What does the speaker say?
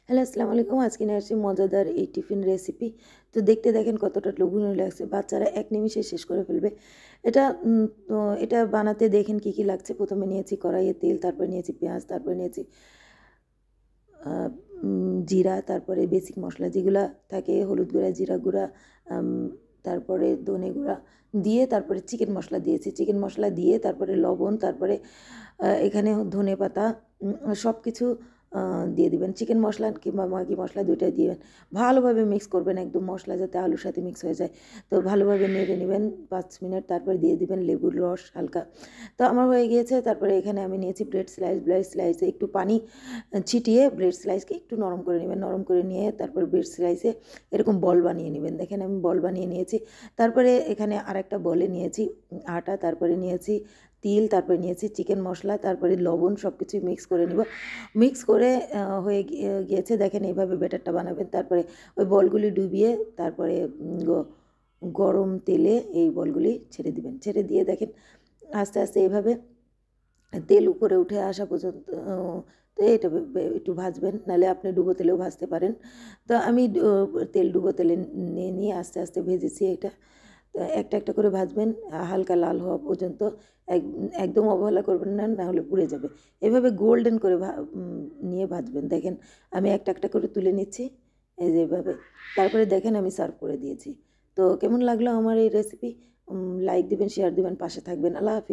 Hello, আসসালামু আলাইকুম। আজকে নিয়ে আসছি মজাদার এই টিফিন রেসিপি। তো দেখতে দেখেন কতটা লোভনীয় লাগছে। বাচ্চারা এক নিমিষে শেষ করে ফেলবে। এটা তো এটা বানাতে দেখেন কি, কি লাগছে। ১ম এ নিয়েছি কড়াইয়ে তেল, তারপরে নিয়েছি পেঁয়াজ, তারপরে নিয়েছি আ জিরা, তারপরে বেসিক মসলা যেগুলা থাকে হলুদ গুঁড়া, জিরা গুঁড়া, আম তারপরে ধনে গুঁড়া দিয়ে তারপরে চিকেন মসলা দিয়েছি। চিকেন মসলা দিয়ে তারপরে লবণ, তারপরে এখানে ধনেপাতা সবকিছু দিয়ে দিবেন। চিকেন মসলা কিংবা ম্যাগি মসলা ২ টাই দিবেন। ভালোভাবে মিক্স করবেন একদম মসলা যাতে আলুর সাথে মিক্স হয়ে যায়। তো ভালোভাবে নেড়ে নিবেন ৫ মিনিট, তারপরে দিয়ে দিবেন লেবুর রস হালকা। তো আমার হয়ে গিয়েছে। তারপরে এখানে আমি নিয়েছি ব্রেড স্লাইসে একটু পানি ছিটিয়ে ব্রেড স্লাইসকে একটু নরম করে নেবেন। নরম করে নিয়ে তারপর ব্রেড স্লাইসে এরকম বল বানিয়ে নেবেন। দেখেন আমি বল বানিয়ে নিয়েছি। তারপরে এখানে আরেকটা বলে নিয়েছি আটা, তারপরে নিয়েছি তিল, তারপরে নিয়েছি চিকেন মসলা, তারপরে লবণ সবকিছুই মিক্স করে নিব। মিক্স করে হয়ে গিয়েছে। দেখেন এইভাবে ব্যাটারটা বানাবেন। তারপরে ওই বলগুলি ডুবিয়ে তারপরে গরম তেলে এই বলগুলি ছেড়ে দিবেন। ছেড়ে দিয়ে দেখেন আস্তে, আস্তে এভাবে তেল উপরে উঠে আসা পর্যন্ত তো এটা একটু ভাজবেন, নাহলে আপনি ডুবো তেলেও ভাজতে পারেন। তো আমি তেল ডুবো তেলে নিয়ে আস্তে আস্তে ভেজেছি এটা। তো একটা একটা করে ভাজবেন হালকা লাল হওয়া পর্যন্ত। এক একদম অবহেলা করবেন না, নাহলে পুড়ে যাবে। এভাবে গোল্ডেন করে নিয়ে ভাজবেন। দেখেন আমি একটা একটা করে তুলে নিচ্ছি এই যে এভাবে। তারপরে দেখেন আমি সার্ভ করে দিয়েছি। তো কেমন লাগলো আমার এই রেসিপি? লাইক দিবেন, শেয়ার দিবেন, পাশে থাকবেন। আল্লাহ হাফিজ।